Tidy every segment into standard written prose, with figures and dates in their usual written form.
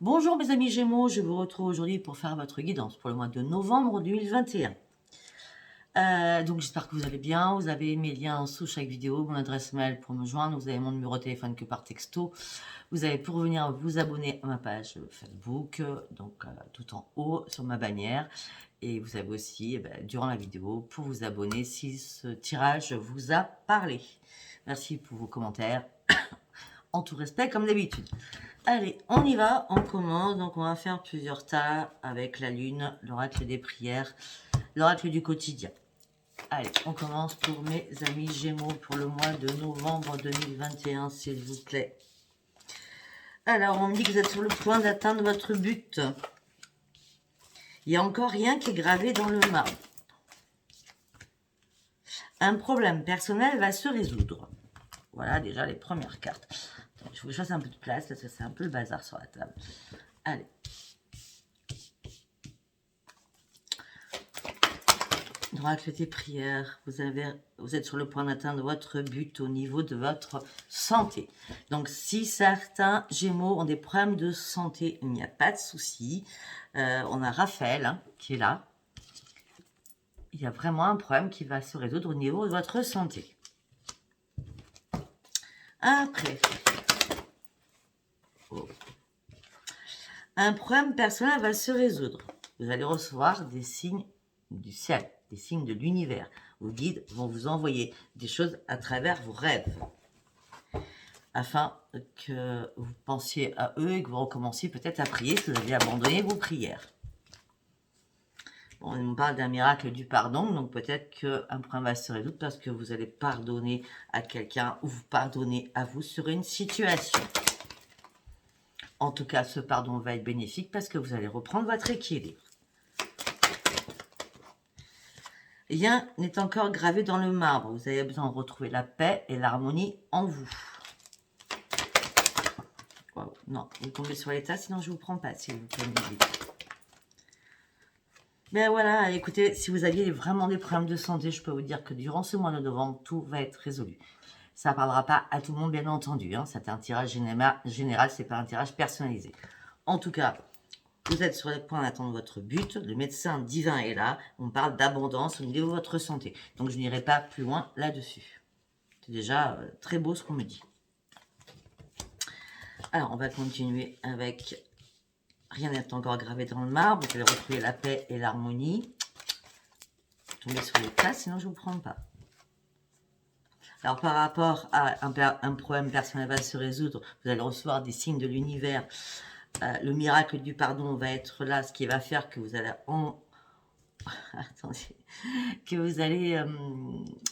Bonjour mes amis Gémeaux, je vous retrouve aujourd'hui pour faire votre guidance pour le mois de novembre 2021. Donc j'espère que vous allez bien, vous avez mes liens en dessous chaque vidéo, mon adresse mail pour me joindre, vous avez mon numéro de téléphone que par texto, vous avez pour venir vous abonner à ma page Facebook, donc tout en haut sur ma bannière, et vous avez aussi durant la vidéo pour vous abonner si ce tirage vous a parlé. Merci pour vos commentaires, en tout respect comme d'habitude. Allez, on y va, on commence. Donc, on va faire plusieurs tas avec la lune, l'oracle des prières, l'oracle du quotidien. Allez, on commence pour mes amis Gémeaux pour le mois de novembre 2021, s'il vous plaît. Alors, on me dit que vous êtes sur le point d'atteindre votre but. Il n'y a encore rien qui est gravé dans le marbre. Un problème personnel va se résoudre. Voilà déjà les premières cartes. Je vous fasse un peu de place parce que c'est un peu le bazar sur la table. Allez. L'oracle des prières, vous êtes sur le point d'atteindre votre but au niveau de votre santé. Donc, si certains Gémeaux ont des problèmes de santé, il n'y a pas de souci. On a Raphaël qui est là. Il y a vraiment un problème qui va se résoudre au niveau de votre santé. Après, un problème personnel va se résoudre. Vous allez recevoir des signes du ciel, des signes de l'univers. Vos guides vont vous envoyer des choses à travers vos rêves, afin que vous pensiez à eux et que vous recommenciez peut-être à prier si vous avez abandonné vos prières. Bon, on nous parle d'un miracle du pardon, donc peut-être qu'un problème va se résoudre parce que vous allez pardonner à quelqu'un ou vous pardonner à vous sur une situation. En tout cas, ce pardon va être bénéfique parce que vous allez reprendre votre équilibre. Rien n'est encore gravé dans le marbre. Vous avez besoin de retrouver la paix et l'harmonie en vous. Wow. Non, vous tombez sur l'état, sinon je ne vous prends pas, si vous pouvez me dire. Ben voilà, écoutez, si vous aviez vraiment des problèmes de santé, je peux vous dire que durant ce mois de novembre, tout va être résolu. Ça ne parlera pas à tout le monde, bien entendu. C'est un tirage général, c'est pas un tirage personnalisé. En tout cas, vous êtes sur le point d'atteindre votre but. Le médecin divin est là. On parle d'abondance au niveau de votre santé. Donc, je n'irai pas plus loin là-dessus. C'est déjà très beau ce qu'on me dit. Alors, on va continuer avec... Rien n'est encore gravé dans le marbre. Vous allez retrouver la paix et l'harmonie. Tombez sur les tas, sinon je ne vous prends pas. Alors, par rapport à un problème personnel va se résoudre, vous allez recevoir des signes de l'univers. Le miracle du pardon va être là, ce qui va faire que vous allez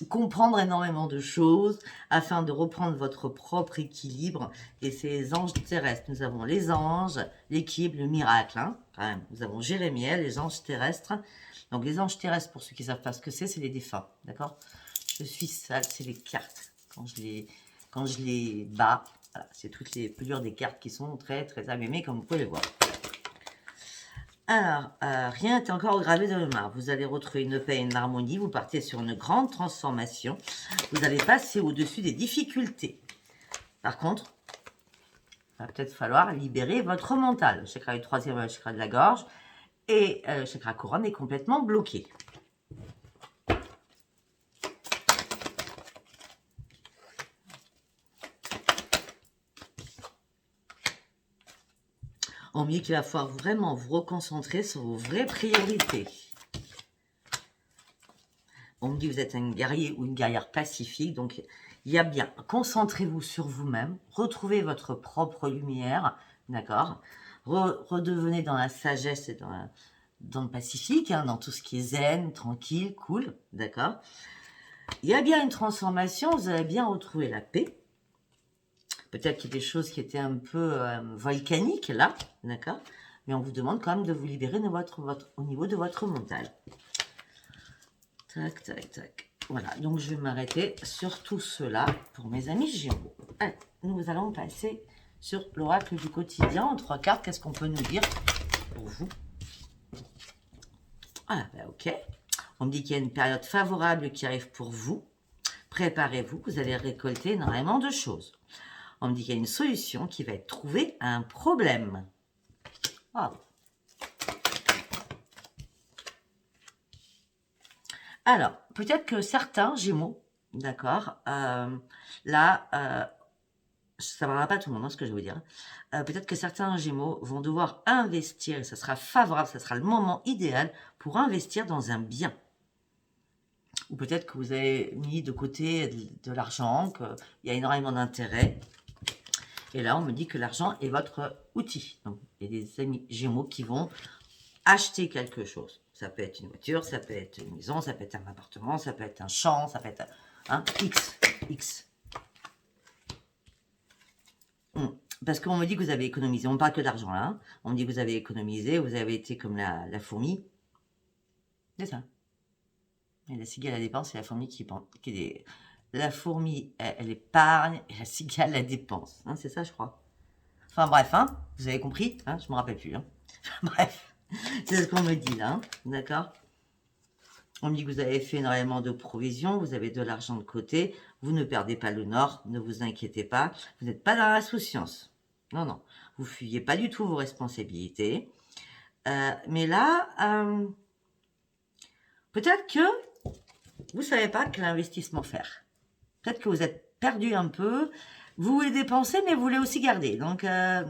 comprendre énormément de choses afin de reprendre votre propre équilibre. Et c'est les anges terrestres. Nous avons les anges, l'équilibre, le miracle. Quand même. Nous avons Jérémiel, les anges terrestres. Donc les anges terrestres, pour ceux qui ne savent pas ce que c'est les défunts. D'accord? Je suis sale, c'est les cartes. Quand je les bats, voilà, c'est toutes les pelures des cartes qui sont très très abîmées, comme vous pouvez le voir. Alors, rien n'est encore gravé dans le marbre. Vous allez retrouver une paix et une harmonie. Vous partez sur une grande transformation. Vous allez passer au-dessus des difficultés. Par contre, il va peut-être falloir libérer votre mental. Le chakra du troisième, le chakra de la gorge. Et le chakra couronne est complètement bloqué. On me dit qu'il va falloir vraiment vous reconcentrer sur vos vraies priorités. On me dit que vous êtes un guerrier ou une guerrière pacifique, donc il y a bien, concentrez-vous sur vous-même, retrouvez votre propre lumière, d'accord? Redevenez dans la sagesse et dans le pacifique, dans tout ce qui est zen, tranquille, cool, d'accord? Il y a bien une transformation, vous allez bien retrouver la paix. Peut-être qu'il y a des choses qui étaient un peu volcaniques là, d'accord? Mais on vous demande quand même de vous libérer au niveau de votre mental. Tac, tac, tac. Voilà, donc je vais m'arrêter sur tout cela pour mes amis Gémeaux. Allez, nous allons passer sur l'oracle du quotidien. En 3 cartes, qu'est-ce qu'on peut nous dire pour vous? Ah, ben ok. On me dit qu'il y a une période favorable qui arrive pour vous. Préparez-vous, vous allez récolter énormément de choses. On me dit qu'il y a une solution qui va être trouvée à un problème. Ah. Alors, peut-être que certains Gémeaux, d'accord, là, ça ne parlera pas à tout le monde, hein, ce que je vais vous dire. Peut-être que certains Gémeaux vont devoir investir, et ça sera favorable, ça sera le moment idéal pour investir dans un bien. Ou peut-être que vous avez mis de côté de l'argent, qu'il y a énormément d'intérêt. Et là, on me dit que l'argent est votre outil. Donc, il y a des amis Gémeaux qui vont acheter quelque chose. Ça peut être une voiture, ça peut être une maison, ça peut être un appartement, ça peut être un champ, ça peut être un X. Parce qu'on me dit que vous avez économisé. On ne parle que d'argent là. Hein. On me dit que vous avez économisé, vous avez été comme la fourmi. C'est ça. Et la cigale, elle dépense, c'est la fourmi qui la fourmi, elle épargne, et la cigale, elle dépense. Hein, c'est ça, je crois. Enfin bref, hein, vous avez compris, hein, je ne me rappelle plus. Hein. Bref, c'est ce qu'on me dit là, hein, d'accord. On me dit que vous avez fait énormément de provisions, vous avez de l'argent de côté, vous ne perdez pas le nord, ne vous inquiétez pas, vous n'êtes pas dans l'insouciance. Non, non, vous fuyez pas du tout vos responsabilités. Mais là, peut-être que vous ne savez pas quel investissement faire. Peut-être que vous êtes perdu un peu, vous voulez dépenser, mais vous voulez aussi garder. Donc, mais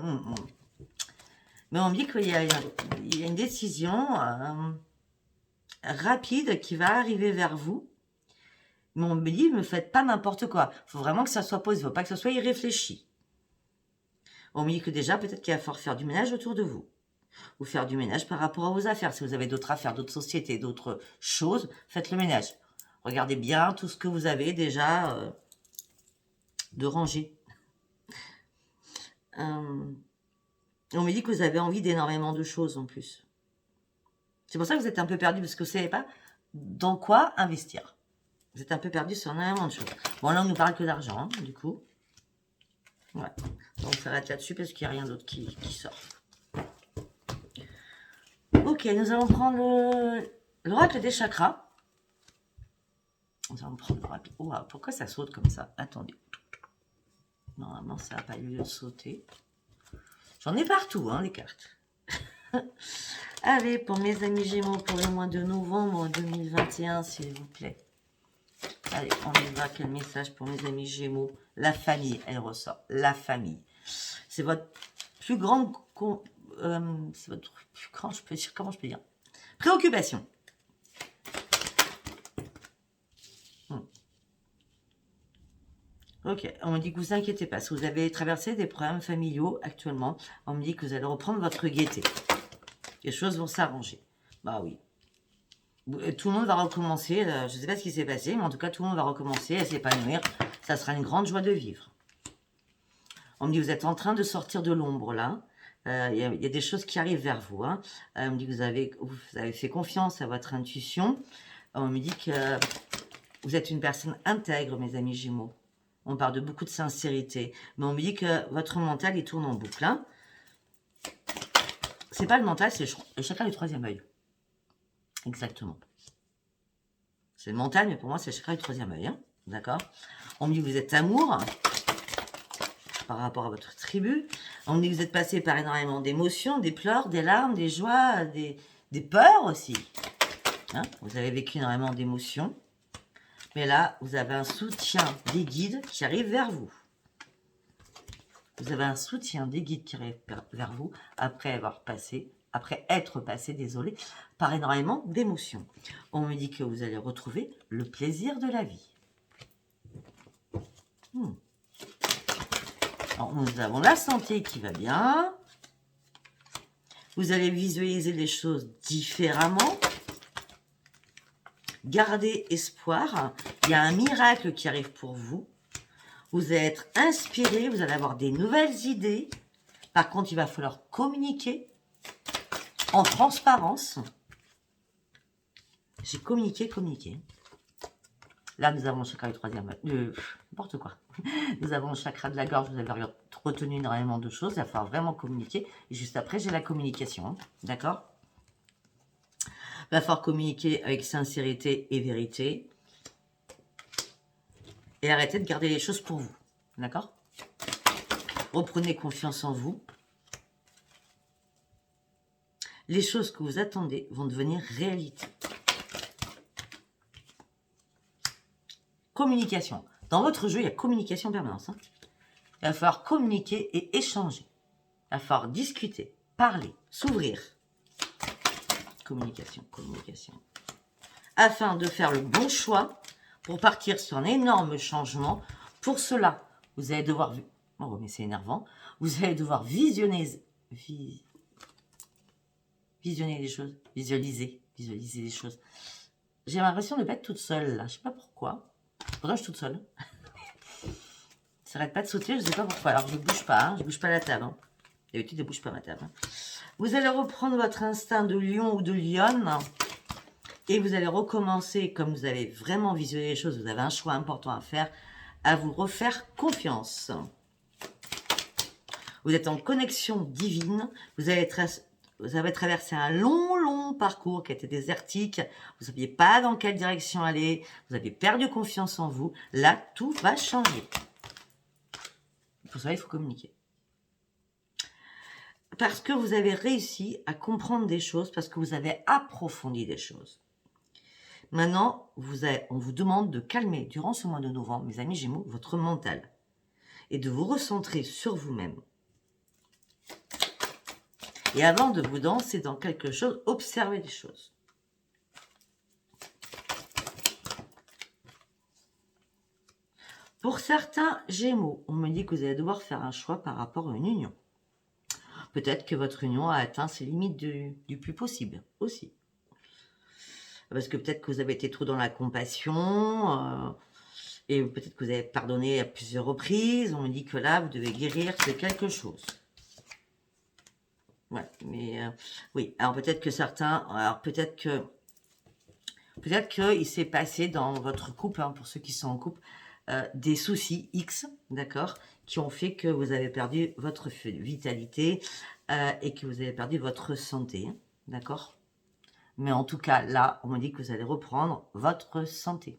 on me dit qu'il y a une décision rapide qui va arriver vers vous. Mais on me dit, ne faites pas n'importe quoi. Il faut vraiment que ça soit posé, il ne faut pas que ça soit irréfléchi. On me dit que déjà, peut-être qu'il va falloir faire du ménage autour de vous. Ou faire du ménage par rapport à vos affaires. Si vous avez d'autres affaires, d'autres sociétés, d'autres choses, faites le ménage. Regardez bien tout ce que vous avez déjà de ranger. On me dit que vous avez envie d'énormément de choses en plus. C'est pour ça que vous êtes un peu perdu, parce que vous ne savez pas dans quoi investir. Vous êtes un peu perdu sur énormément de choses. Bon, là, on ne nous parle que d'argent, hein, du coup. Ouais. Donc, on s'arrête là-dessus parce qu'il n'y a rien d'autre qui sort. Ok, nous allons prendre l'oracle des chakras. Nous allons prendre l'oracle. Oh, pourquoi ça saute comme ça? Attendez. Normalement, ça n'a pas lieu de sauter. J'en ai partout, hein, les cartes. Allez, pour mes amis Gémeaux, pour le mois de novembre 2021, s'il vous plaît. Allez, on y va. Quel message pour mes amis Gémeaux? La famille, elle ressort. La famille. C'est votre plus grande... c'est votre plus grand, je peux dire, comment je peux dire? Préoccupation. Ok, on me dit que vous inquiétez pas. Si vous avez traversé des problèmes familiaux actuellement, on me dit que vous allez reprendre votre gaieté. Les choses vont s'arranger. Bah oui. Tout le monde va recommencer. Je ne sais pas ce qui s'est passé, mais en tout cas, tout le monde va recommencer à s'épanouir. Ça sera une grande joie de vivre. On me dit que vous êtes en train de sortir de l'ombre, là. Il y a des choses qui arrivent vers vous. Hein. On me dit que vous avez fait confiance à votre intuition. On me dit que vous êtes une personne intègre, mes amis Gémeaux. On parle de beaucoup de sincérité. Mais on me dit que votre mental, il tourne en boucle. Hein. C'est pas le mental, c'est le chakra du troisième œil. Exactement. C'est le mental, mais pour moi, c'est le chakra du troisième œil. Hein. D'accord. On me dit que vous êtes amour par rapport à votre tribu. On me dit que vous êtes passé par énormément d'émotions, des pleurs, des larmes, des joies, des peurs aussi. Hein. Vous avez vécu énormément d'émotions. Mais là, vous avez un soutien des guides qui arrivent vers vous. Vous avez un soutien des guides qui arrivent vers vous après être passé, désolé, par énormément d'émotions. On me dit que vous allez retrouver le plaisir de la vie. Alors, nous avons la santé qui va bien. Vous allez visualiser les choses différemment. Gardez espoir. Il y a un miracle qui arrive pour vous. Vous allez être inspiré, vous allez avoir des nouvelles idées. Par contre, il va falloir communiquer en transparence. J'ai communiqué. Là, nous avons le chakra du troisième œil. N'importe quoi. Nous avons le chakra de la gorge. Vous avez retenu énormément de choses. Il va falloir vraiment communiquer. Et juste après, j'ai la communication. Hein. D'accord? Il va falloir communiquer avec sincérité et vérité. Et arrêtez de garder les choses pour vous. D'accord? Reprenez confiance en vous. les choses que vous attendez vont devenir réalité. Communication. Dans votre jeu, il y a communication en permanence. Hein. Il va falloir communiquer et échanger. Il va falloir discuter, parler, s'ouvrir. Communication, communication. Afin de faire le bon choix pour partir sur un énorme changement. Pour cela, vous allez devoir... Oh, mais c'est énervant. Vous allez devoir visionner les choses. Visualiser les choses. J'ai l'impression de ne pas être toute seule, là. Je ne sais pas pourquoi. Pourtant, je suis toute seule. Ça n'arrête pas de sauter, je ne sais pas pourquoi. Alors, je ne bouge pas. Hein. Je ne bouge pas la table. Hein. D'habitude, je ne bouge pas ma table. Hein. Vous allez reprendre votre instinct de lion ou de lionne. Et vous allez recommencer, comme vous avez vraiment visionné les choses, vous avez un choix important à faire, à vous refaire confiance. Vous êtes en connexion divine. Vous avez traversé un long parcours qui a été désertique. Vous ne saviez pas dans quelle direction aller. Vous avez perdu confiance en vous. Là, tout va changer. Pour ça, il faut communiquer. Parce que vous avez réussi à comprendre des choses, parce que vous avez approfondi des choses. Maintenant, on vous demande de calmer, durant ce mois de novembre, mes amis Gémeaux, votre mental. Et de vous recentrer sur vous-même. Et avant de vous lancer dans quelque chose, observez les choses. Pour certains Gémeaux, on me dit que vous allez devoir faire un choix par rapport à une union. Peut-être que votre union a atteint ses limites du plus possible aussi. Parce que peut-être que vous avez été trop dans la compassion, et peut-être que vous avez pardonné à plusieurs reprises. On me dit que là, vous devez guérir de quelque chose. Ouais, mais oui. Alors peut-être que certains, peut-être qu'il s'est passé dans votre couple, hein, pour ceux qui sont en couple, des soucis X, d'accord, qui ont fait que vous avez perdu votre vitalité et que vous avez perdu votre santé, d'accord. Mais en tout cas, là, on me dit que vous allez reprendre votre santé.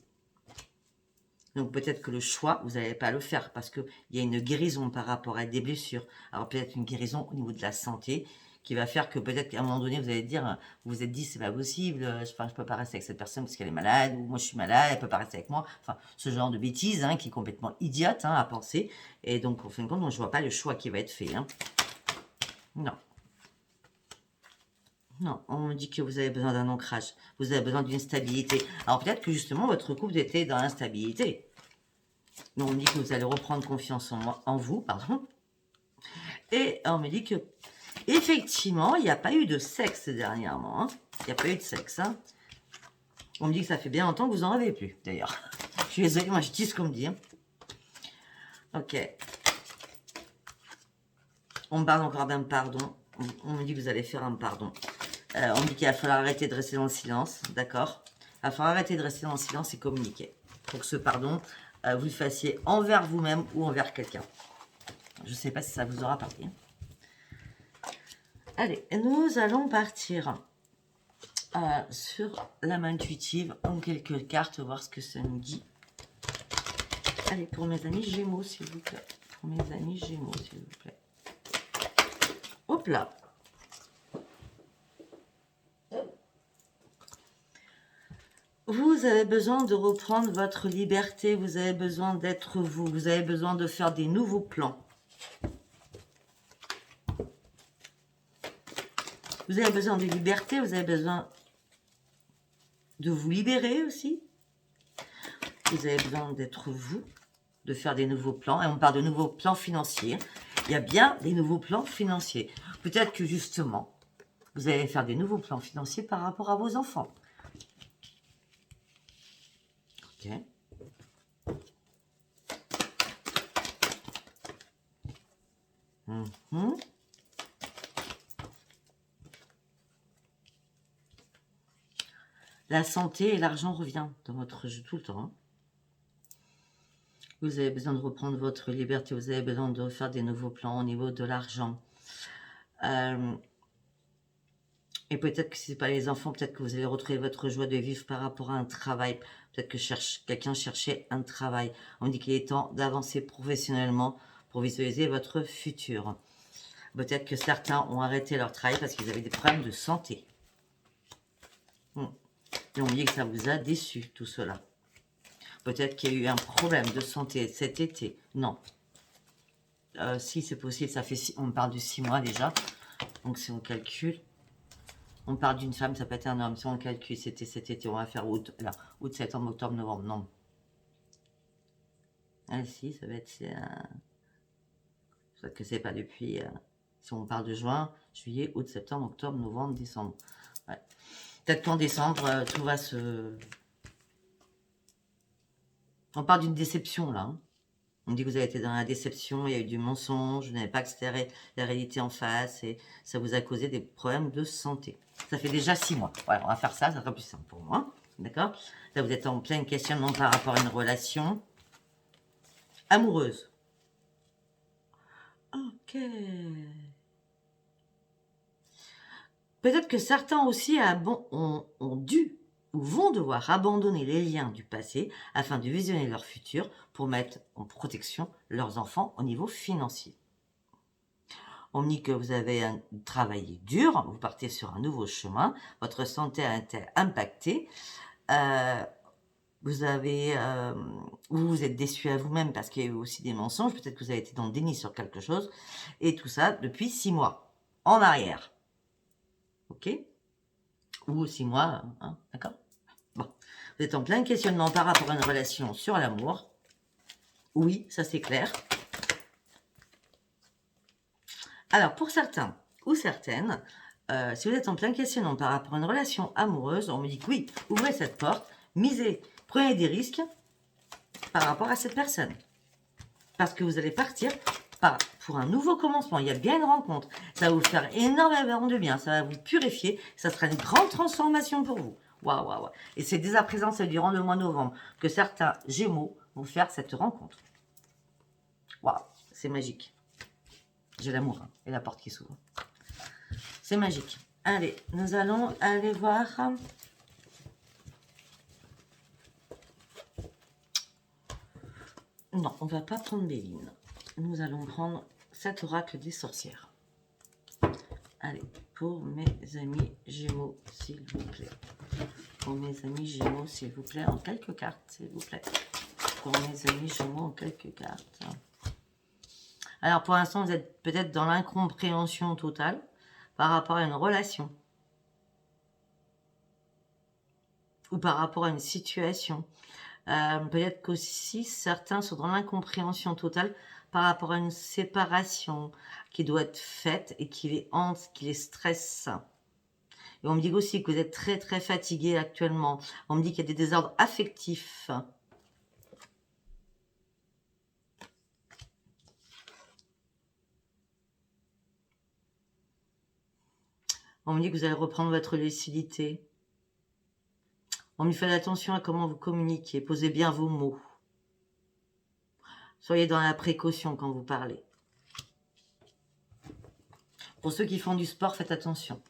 Donc peut-être que le choix, vous n'allez pas le faire parce qu'il y a une guérison par rapport à des blessures. Alors peut-être une guérison au niveau de la santé qui va faire que peut-être qu'à un moment donné, vous allez dire, vous vous êtes dit, c'est pas possible, je peux pas rester avec cette personne parce qu'elle est malade, ou moi je suis malade, elle peut pas rester avec moi. Enfin, ce genre de bêtises hein, qui est complètement idiote hein, à penser. Et donc, en fin de compte, je ne vois pas le choix qui va être fait. Hein. Non. Non, on me dit que vous avez besoin d'un ancrage. Vous avez besoin d'une stabilité. Alors peut-être que justement, votre couple était dans l'instabilité. Mais on me dit que vous allez reprendre confiance en vous, pardon. Et on me dit que, effectivement, il n'y a pas eu de sexe dernièrement. Hein. Il n'y a pas eu de sexe. Hein. On me dit que ça fait bien longtemps que vous n'en avez plus, d'ailleurs. Je suis désolée, moi je dis ce qu'on me dit. Hein. Ok. On me parle encore d'un pardon. On me dit que vous allez faire un pardon. On me dit qu'il va falloir arrêter de rester dans le silence, d'accord. Il va falloir arrêter de rester dans le silence et communiquer. Pour que ce pardon, vous le fassiez envers vous-même ou envers quelqu'un. Je ne sais pas si ça vous aura parlé. Allez, nous allons partir sur la main intuitive en quelques cartes, voir ce que ça nous dit. Allez, pour mes amis Gémeaux, s'il vous plaît. Pour mes amis Gémeaux, s'il vous plaît. Hop là. Vous avez besoin de reprendre votre liberté, vous avez besoin d'être vous, vous avez besoin de faire des nouveaux plans. Vous avez besoin de liberté, vous avez besoin de vous libérer aussi. Vous avez besoin d'être vous, de faire des nouveaux plans. Et on parle de nouveaux plans financiers. Il y a bien des nouveaux plans financiers. Peut-être que justement, vous allez faire des nouveaux plans financiers par rapport à vos enfants. Ok. La santé et l'argent revient dans votre jeu tout le temps. Vous avez besoin de reprendre votre liberté, vous avez besoin de refaire des nouveaux plans au niveau de l'argent. Et peut-être que si ce n'est pas les enfants, peut-être que vous allez retrouver votre joie de vivre par rapport à un travail. Peut-être que quelqu'un cherchait un travail. On dit qu'il est temps d'avancer professionnellement pour visualiser votre futur. Peut-être que certains ont arrêté leur travail parce qu'ils avaient des problèmes de santé. Et on dit que ça vous a déçu, tout cela. Peut-être qu'il y a eu un problème de santé cet été. Non. Si c'est possible, ça fait on parle de 6 mois déjà. Donc si on calcule, on parle d'une femme, ça peut être un homme. Si on calcule, c'était cet été, on va faire août, là, août, septembre, octobre, novembre. Non. Ah si, ça va être... Peut-être que c'est pas depuis... si on parle de juin, juillet, août, septembre, octobre, novembre, décembre. Ouais. Peut-être qu'en décembre, tout va se... On parle d'une déception, là. Hein. On dit que vous avez été dans la déception, il y a eu du mensonge, vous n'avez pas accepté la réalité en face, et ça vous a causé des problèmes de santé. Ça fait déjà 6 mois. Voilà, on va faire ça, ça sera plus simple pour moi. D'accord? Là, vous êtes en plein questionnement par rapport à une relation amoureuse. Ok. Peut-être que certains aussi ont dû ou vont devoir abandonner les liens du passé afin de visionner leur futur pour mettre en protection leurs enfants au niveau financier. On dit que vous avez travaillé dur, vous partez sur un nouveau chemin, votre santé a été impactée, vous vous êtes déçu à vous-même parce qu'il y a eu aussi des mensonges, peut-être que vous avez été dans le déni sur quelque chose, et tout ça depuis 6 mois, en arrière. Ok? Ou 6 mois, hein, d'accord? Bon. Vous êtes en plein questionnement par rapport à une relation sur l'amour. Oui, ça c'est clair. Alors, pour certains ou certaines, si vous êtes en plein questionnement par rapport à une relation amoureuse, on me dit que oui, ouvrez cette porte, misez, prenez des risques par rapport à cette personne. Parce que vous allez partir pour un nouveau commencement. Il y a bien une rencontre. Ça va vous faire énormément de bien. Ça va vous purifier. Ça sera une grande transformation pour vous. Waouh, waouh, waouh. Et c'est dès à présent, c'est durant le mois de novembre que certains Gémeaux vont faire cette rencontre. Waouh, c'est magique. J'ai l'amour hein, et la porte qui s'ouvre. C'est magique. Allez, nous allons aller voir. Non, on ne va pas prendre Béline. Nous allons prendre cet oracle des sorcières. Allez, pour mes amis Gémeaux, s'il vous plaît. Pour mes amis Gémeaux, s'il vous plaît, en quelques cartes, s'il vous plaît. Pour mes amis Gémeaux, en quelques cartes. Alors, pour l'instant, vous êtes peut-être dans l'incompréhension totale par rapport à une relation. Ou par rapport à une situation. Peut-être qu'aussi, certains sont dans l'incompréhension totale par rapport à une séparation qui doit être faite et qui les hante, qui les stresse. Et on me dit aussi que vous êtes très très fatigué actuellement. On me dit qu'il y a des désordres affectifs. On me dit que vous allez reprendre votre lucidité. On me fait attention à comment vous communiquez. Posez bien vos mots. Soyez dans la précaution quand vous parlez. Pour ceux qui font du sport, faites attention.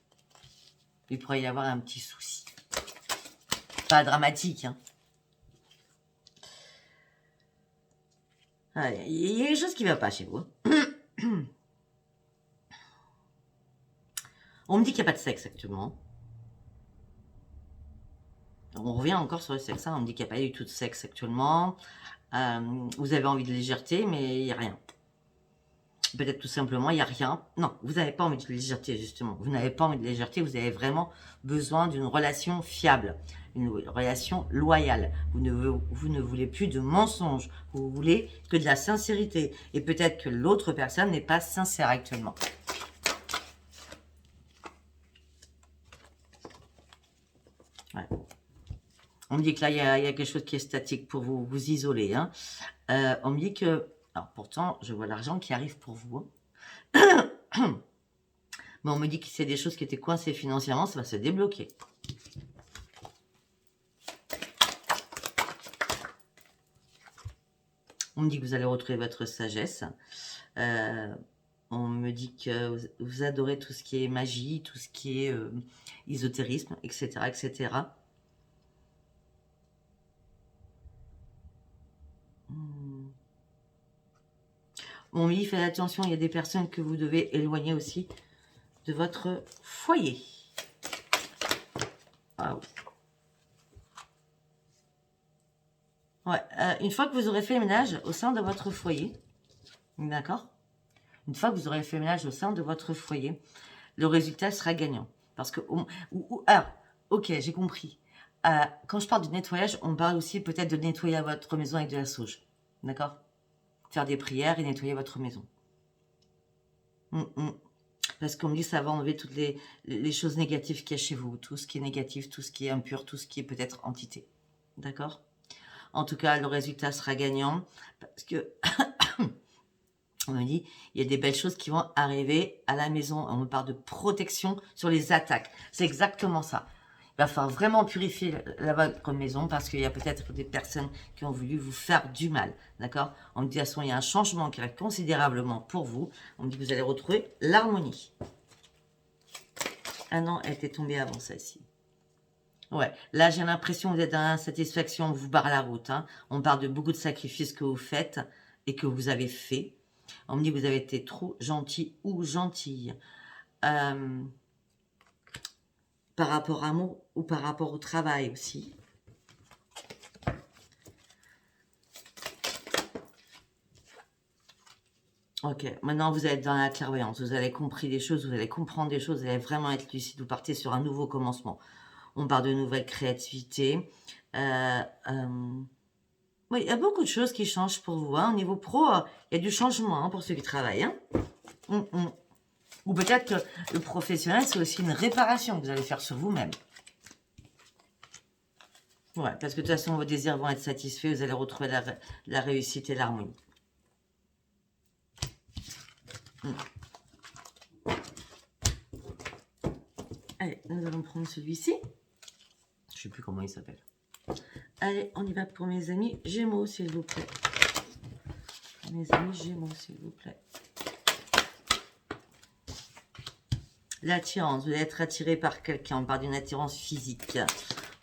Il pourrait y avoir un petit souci. Pas dramatique, hein. Allez, il y a quelque chose qui ne va pas chez vous. On me dit qu'il n'y a pas de sexe actuellement. On revient encore sur le sexe. Hein. On me dit qu'il n'y a pas du tout de sexe actuellement. Vous avez envie de légèreté, mais il n'y a rien. Peut-être tout simplement, il n'y a rien. Non, vous n'avez pas envie de légèreté, justement. Vous n'avez pas envie de légèreté, vous avez vraiment besoin d'une relation fiable, une relation loyale. Vous ne voulez plus de mensonges, vous voulez que de la sincérité. Et peut-être que l'autre personne n'est pas sincère actuellement. Ouais. On me dit que là, il y a quelque chose qui est statique pour vous, vous isoler. Hein. On me dit que... Alors pourtant, je vois l'argent qui arrive pour vous. Hein. Mais on me dit que c'est des choses qui étaient coincées financièrement, ça va se débloquer. On me dit que vous allez retrouver votre sagesse. On me dit que vous adorez tout ce qui est magie, tout ce qui est ésotérisme, etc., etc. On me dit, faites attention, il y a des personnes que vous devez éloigner aussi de votre foyer. Ah oui. Ouais, une fois que vous aurez fait le ménage au sein de votre foyer, d'accord? Une fois que vous aurez fait le ménage au sein de votre foyer, le résultat sera gagnant. Parce que, alors, ok, j'ai compris. Quand je parle de nettoyage, on parle aussi peut-être de nettoyer votre maison avec de la sauge. D'accord? Faire des prières et nettoyer votre maison. Parce qu'on me dit que ça va enlever toutes les choses négatives qu'il y a chez vous. Tout ce qui est négatif, tout ce qui est impur, tout ce qui est peut-être entité. D'accord? En tout cas, le résultat sera gagnant. Parce que, on me dit, il y a des belles choses qui vont arriver à la maison. On me parle de protection sur les attaques. C'est exactement ça. Il va falloir vraiment purifier votre maison parce qu'il y a peut-être des personnes qui ont voulu vous faire du mal. D'accord? On me dit, de toute façon, il y a un changement qui arrive considérablement pour vous. On me dit que vous allez retrouver l'harmonie. Ah non, elle était tombée avant celle-ci. Ouais, là j'ai l'impression que vous êtes dans l'insatisfaction, on vous barre la route. Hein. On parle de beaucoup de sacrifices que vous faites et que vous avez fait. On me dit que vous avez été trop gentil ou gentille. Par rapport à moi ou par rapport au travail aussi. Ok, maintenant vous êtes dans la clairvoyance, vous avez compris des choses, vous allez comprendre des choses, vous allez vraiment être lucide, vous partez sur un nouveau commencement. On parle de nouvelle créativité. Oui, il y a beaucoup de choses qui changent pour vous. Hein. Au niveau pro, il y a du changement hein, pour ceux qui travaillent. Hein. Ou peut-être que le professionnel, c'est aussi une réparation que vous allez faire sur vous-même. Ouais, parce que de toute façon, vos désirs vont être satisfaits, vous allez retrouver la réussite et l'harmonie. Allez, nous allons prendre celui-ci. Je ne sais plus comment il s'appelle. Allez, on y va pour mes amis Gémeaux, s'il vous plaît. Mes amis Gémeaux, s'il vous plaît. L'attirance, vous allez être attiré par quelqu'un. On parle d'une attirance physique.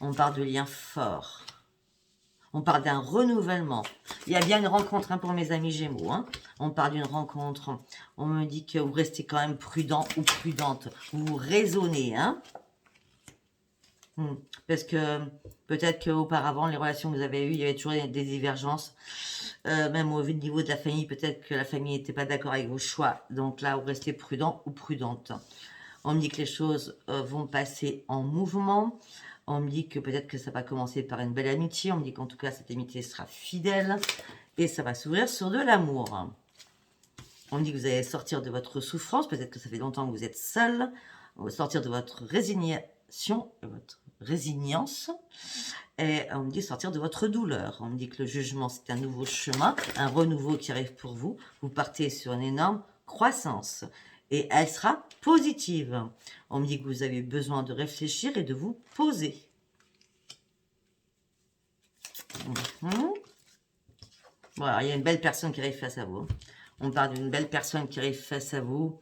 On parle de liens forts. On parle d'un renouvellement. Il y a bien une rencontre hein, pour mes amis Gémeaux. Hein. On parle d'une rencontre. On me dit que vous restez quand même prudent ou prudente. Vous raisonnez. Hein. Parce que peut-être qu'auparavant, les relations que vous avez eues, il y avait toujours des divergences. Même au niveau de la famille, peut-être que la famille n'était pas d'accord avec vos choix. Donc là, vous restez prudent ou prudente. On me dit que les choses vont passer en mouvement. On me dit que peut-être que ça va commencer par une belle amitié. On me dit qu'en tout cas, cette amitié sera fidèle. Et ça va s'ouvrir sur de l'amour. On me dit que vous allez sortir de votre souffrance. Peut-être que ça fait longtemps que vous êtes seul. On va sortir de votre résignation, votre résignance. Et on me dit sortir de votre douleur. On me dit que le jugement, c'est un nouveau chemin, un renouveau qui arrive pour vous. Vous partez sur une énorme croissance. Et elle sera positive. On me dit que vous avez besoin de réfléchir et de vous poser. Voilà, il y a une belle personne qui arrive face à vous. On parle d'une belle personne qui arrive face à vous.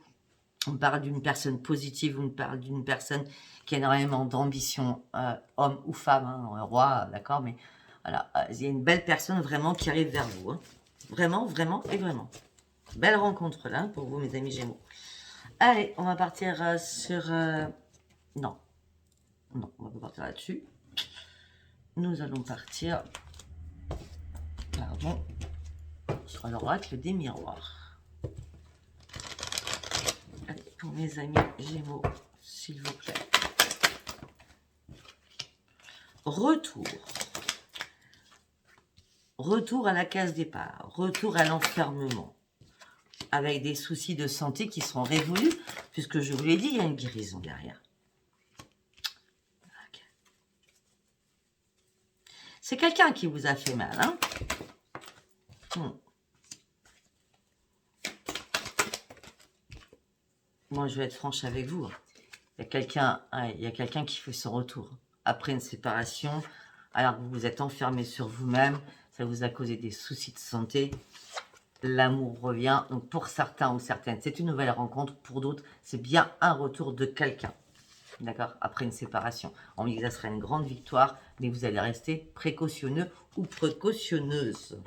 On parle d'une personne positive. On parle d'une personne qui a énormément d'ambition, homme ou femme, hein, roi, d'accord, mais voilà, il y a une belle personne vraiment qui arrive vers vous. Hein. Vraiment, vraiment et vraiment. Belle rencontre là pour vous, mes amis Gémeaux. Allez, on va partir sur... Non. Non, on va pas partir là-dessus. Nous allons partir... Pardon. Sur l'oracle des miroirs. Allez, pour mes amis Gémeaux, s'il vous plaît. Retour. Retour à la case départ. Retour à l'enfermement. Avec des soucis de santé qui seront révolus, puisque je vous l'ai dit, il y a une guérison derrière. Okay. C'est quelqu'un qui vous a fait mal, hein? Moi, je vais être franche avec vous. Il y a quelqu'un qui fait son retour. Après une séparation, alors que vous vous êtes enfermé sur vous-même, ça vous a causé des soucis de santé. L'amour revient. Donc pour certains ou certaines, c'est une nouvelle rencontre. Pour d'autres, c'est bien un retour de quelqu'un. D'accord? Après une séparation. On me dit que ça sera une grande victoire, mais vous allez rester précautionneux ou précautionneuse.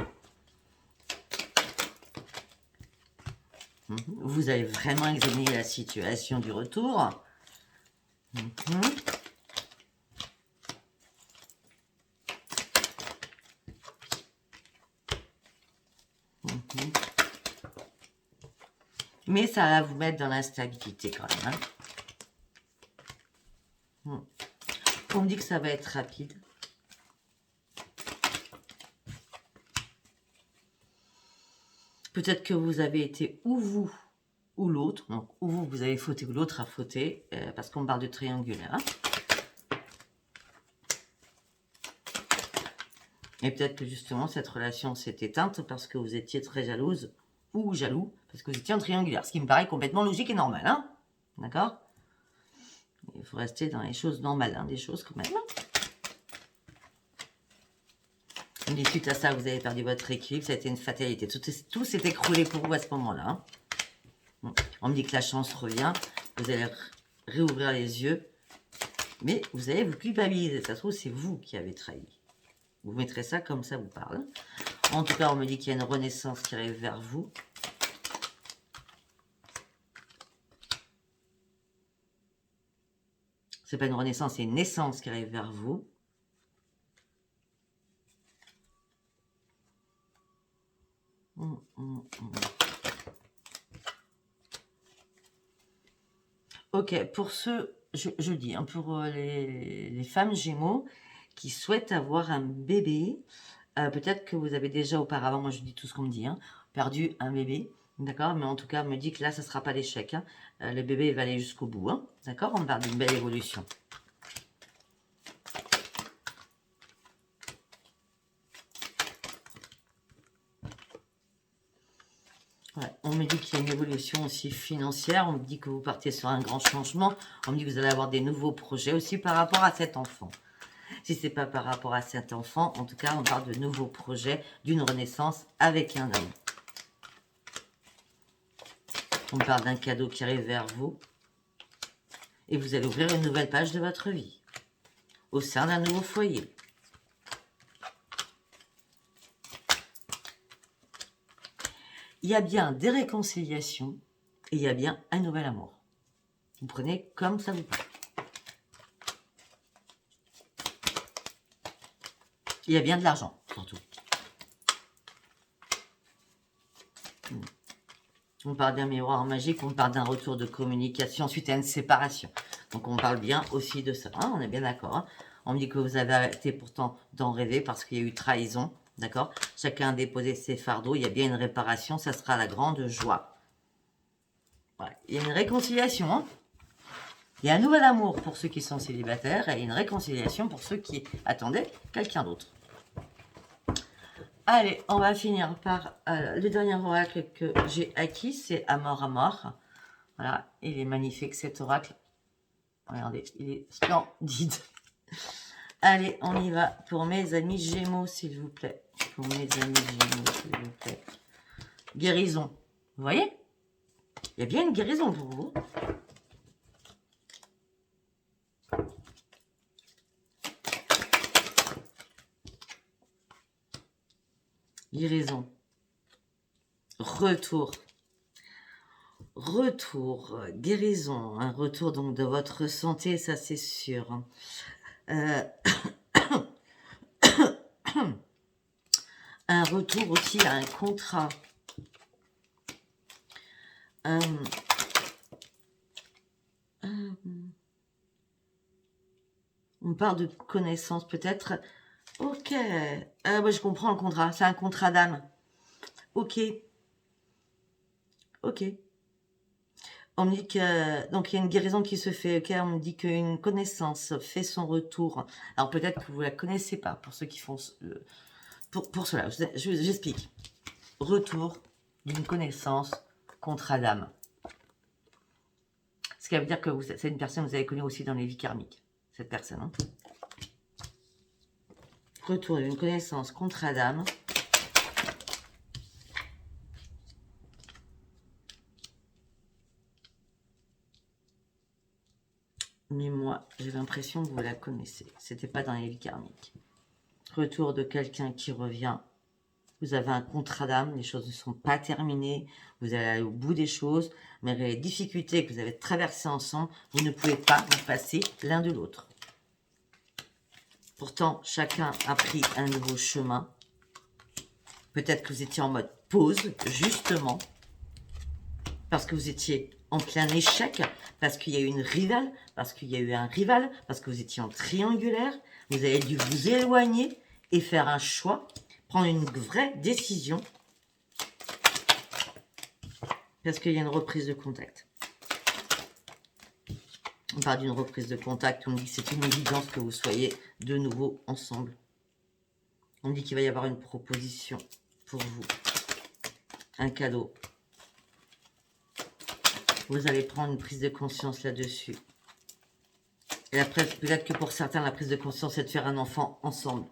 Vous allez vraiment examiner la situation du retour. Mais ça va vous mettre dans l'instabilité quand même. On me dit que ça va être rapide. Peut-être que vous avez été ou vous ou l'autre. Donc, ou vous avez fauté ou l'autre a fauté. Parce qu'on parle de triangulaire. Et peut-être que justement, cette relation s'est éteinte parce que vous étiez très jalouse ou jaloux. Parce que vous étiez en triangulaire. Ce qui me paraît complètement logique et normal. Hein, d'accord? Il faut rester dans les choses normales. Hein, des choses quand même. Et suite à ça, vous avez perdu votre équilibre, ça a été une fatalité. Tout s'est écroulé pour vous à ce moment-là. On me dit que la chance revient, vous allez réouvrir les yeux, mais vous allez vous culpabiliser. Ça se trouve, c'est vous qui avez trahi. Vous mettrez ça comme ça vous parle. En tout cas, on me dit qu'il y a une renaissance qui arrive vers vous. C'est pas une renaissance, c'est une naissance qui arrive vers vous. Ok, pour ceux, je dis, hein, pour les femmes Gémeaux qui souhaitent avoir un bébé, peut-être que vous avez déjà auparavant, moi je dis tout ce qu'on me dit, hein, perdu un bébé, d'accord? Mais en tout cas, on me dit que là, ça ne sera pas l'échec. Hein. Le bébé va aller jusqu'au bout, hein, d'accord? On parle d'une belle évolution. Ouais, on me dit qu'il y a une évolution aussi financière, on me dit que vous partez sur un grand changement, on me dit que vous allez avoir des nouveaux projets aussi par rapport à cet enfant. Si ce n'est pas par rapport à cet enfant, en tout cas, on parle de nouveaux projets, d'une renaissance avec un homme. On parle d'un cadeau qui arrive vers vous. Et vous allez ouvrir une nouvelle page de votre vie. Au sein d'un nouveau foyer. Il y a bien des réconciliations et il y a bien un nouvel amour. Vous prenez comme ça vous plaît. Il y a bien de l'argent, surtout. On parle d'un miroir magique, on parle d'un retour de communication suite à une séparation. Donc on parle bien aussi de ça. Hein, on est bien d'accord. Hein. On me dit que vous avez arrêté pourtant d'en rêver parce qu'il y a eu trahison. D'accord? Chacun a déposé ses fardeaux. Il y a bien une réparation. Ça sera la grande joie. Ouais. Il y a une réconciliation. Hein. Il y a un nouvel amour pour ceux qui sont célibataires et une réconciliation pour ceux qui attendaient quelqu'un d'autre. Allez, on va finir par le dernier oracle que j'ai acquis, c'est Amor Amor. Voilà, il est magnifique cet oracle. Regardez, il est splendide. Allez, on y va pour mes amis Gémeaux, s'il vous plaît. Pour mes amis Gémeaux, s'il vous plaît. Guérison. Vous voyez? Il y a bien une guérison pour vous. Guérison. Retour. Retour. Guérison. Un retour donc de votre santé, ça c'est sûr. Un retour aussi à un contrat. On parle de connaissance peut-être. Ok. Ouais, je comprends le contrat. C'est un contrat d'âme. Ok. Ok. On me dit que... Donc, il y a une guérison qui se fait. Ok. On me dit qu'une connaissance fait son retour. Alors, peut-être que vous ne la connaissez pas. Pour ceux qui font... Pour cela, j'explique. Retour d'une connaissance contrat d'âme. Ce qui veut dire que c'est une personne que vous avez connue aussi dans les vies karmiques. Cette personne. Hein. Retour d'une connaissance contrat d'âme. Mais moi, j'ai l'impression que vous la connaissez. C'était pas dans les vies karmiques. Retour de quelqu'un qui revient Vous avez un contrat d'âme, les choses ne sont pas terminées, vous allez aller au bout des choses, mais les difficultés que vous avez traversées ensemble, vous ne pouvez pas vous passer l'un de l'autre. Pourtant, chacun a pris un nouveau chemin. Peut-être que vous étiez en mode pause, justement, parce que vous étiez en plein échec, parce qu'il y a eu une rivale, parce qu'il y a eu un rival, parce que vous étiez en triangulaire, vous avez dû vous éloigner et faire un choix, prendre une vraie décision, parce qu'il y a une reprise de contact. On parle d'une reprise de contact, on dit que c'est une évidence que vous soyez de nouveau ensemble. On dit qu'il va y avoir une proposition pour vous, un cadeau. Vous allez prendre une prise de conscience là-dessus. Et après, peut-être que pour certains, la prise de conscience, c'est de faire un enfant ensemble.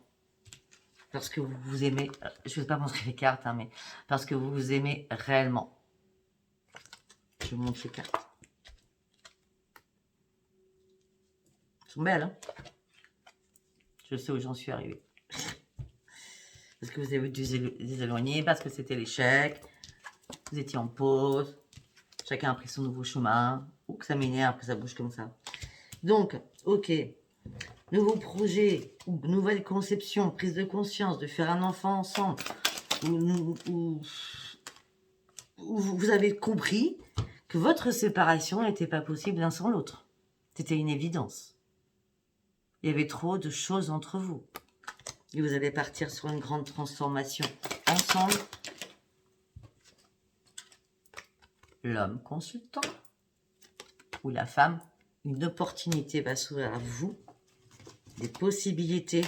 Parce que vous vous aimez, je ne vais pas montrer les cartes, hein, mais parce que vous vous aimez réellement. Je vous montre les cartes. Elles sont belles, hein? Je sais où j'en suis arrivée. Parce que vous avez dû vous éloigner, parce que c'était l'échec. Vous étiez en pause. Chacun a pris son nouveau chemin. Ou que ça m'énerve, que ça bouge comme ça. Donc, ok. Nouveau projet, ou nouvelle conception, prise de conscience, de faire un enfant ensemble. Où vous avez compris que votre séparation n'était pas possible l'un sans l'autre. C'était une évidence. Il y avait trop de choses entre vous. Et vous allez partir sur une grande transformation ensemble. L'homme consultant ou la femme, une opportunité va s'ouvrir à vous, des possibilités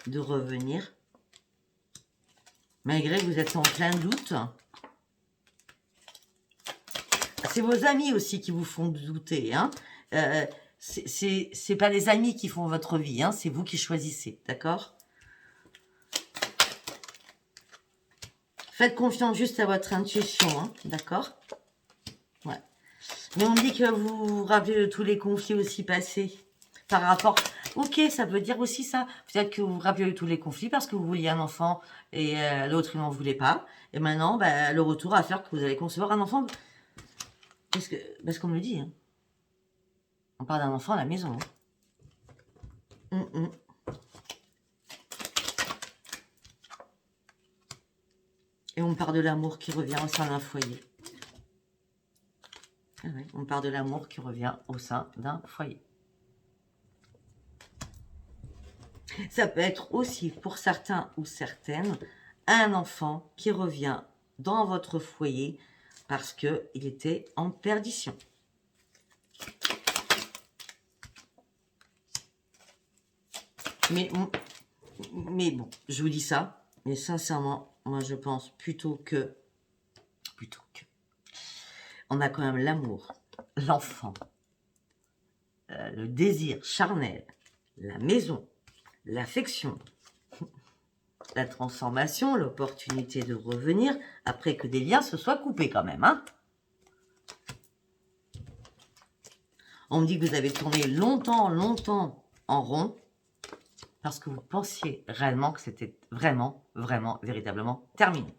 de revenir, malgré que vous êtes en plein doute. C'est vos amis aussi qui vous font douter, hein. C'est pas les amis qui font votre vie, hein, c'est vous qui choisissez, d'accord? Faites confiance juste à votre intuition, hein, d'accord? Ouais. Mais on me dit que vous vous rappelez de tous les conflits aussi passés par rapport... Ok, ça veut dire aussi ça. Peut-être que vous vous rappelez de tous les conflits parce que vous vouliez un enfant et l'autre, il n'en voulait pas. Et maintenant, bah, le retour à faire que vous allez concevoir un enfant. Parce qu'on me le dit, hein. On parle d'un enfant à la maison. Hein. Et on parle de l'amour qui revient au sein d'un foyer. Ah ouais, on parle de l'amour qui revient au sein d'un foyer. Ça peut être aussi, pour certains ou certaines, un enfant qui revient dans votre foyer parce qu'il était en perdition. Mais bon, je vous dis ça, mais sincèrement, moi je pense plutôt que, on a quand même l'amour, l'enfant, le désir charnel, la maison, l'affection, la transformation, l'opportunité de revenir après que des liens se soient coupés quand même, hein. On me dit que vous avez tourné longtemps en rond parce que vous pensiez réellement que c'était vraiment, véritablement terminé.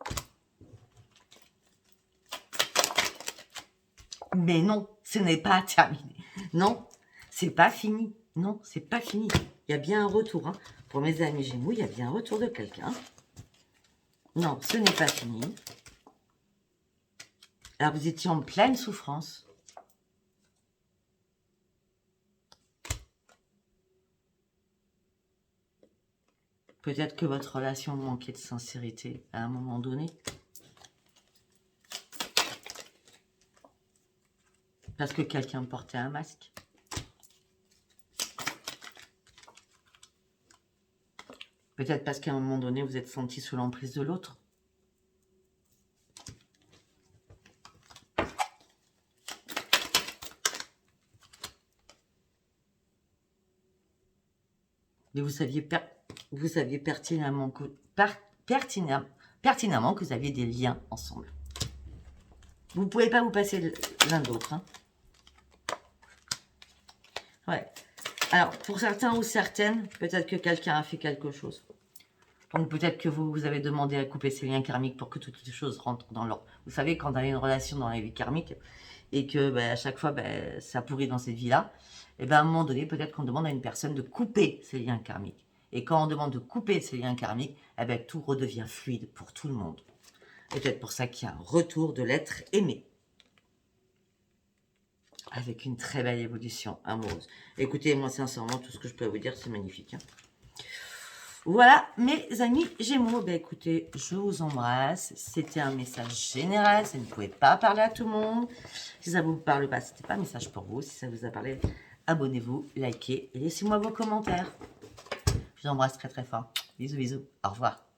Mais non, ce n'est pas terminé. Non, c'est pas fini. Non, c'est pas fini. Il y a bien un retour, hein. Pour mes amis Gémeaux, il y a bien un retour de quelqu'un. Non, ce n'est pas fini. Alors, vous étiez en pleine souffrance. Peut-être que votre relation manquait de sincérité à un moment donné. Parce que quelqu'un portait un masque. Peut-être parce qu'à un moment donné, vous êtes senti sous l'emprise de l'autre. Mais vous saviez pertinemment que vous aviez des liens ensemble. Vous ne pouvez pas vous passer l'un de l'autre, hein. Ouais. Alors, pour certains ou certaines, peut-être que quelqu'un a fait quelque chose. Donc, peut-être que vous avez demandé à couper ces liens karmiques pour que toutes les choses rentrent dans l'ordre. Vous savez, quand on a une relation dans la vie karmique et que à chaque fois, ça pourrit dans cette vie-là, et à un moment donné, peut-être qu'on demande à une personne de couper ces liens karmiques. Et quand on demande de couper ces liens karmiques, tout redevient fluide pour tout le monde. Et peut-être pour ça qu'il y a un retour de l'être aimé. Avec une très belle évolution amoureuse. Écoutez, moi, sincèrement, tout ce que je peux vous dire, c'est magnifique. Hein. Voilà, mes amis Gémeaux. Écoutez, je vous embrasse. C'était un message général. Ça ne pouvait pas parler à tout le monde. Si ça ne vous parle pas, c'était pas un message pour vous. Si ça vous a parlé, abonnez-vous, likez et laissez-moi vos commentaires. Je vous embrasse très très fort. Bisous, bisous. Au revoir.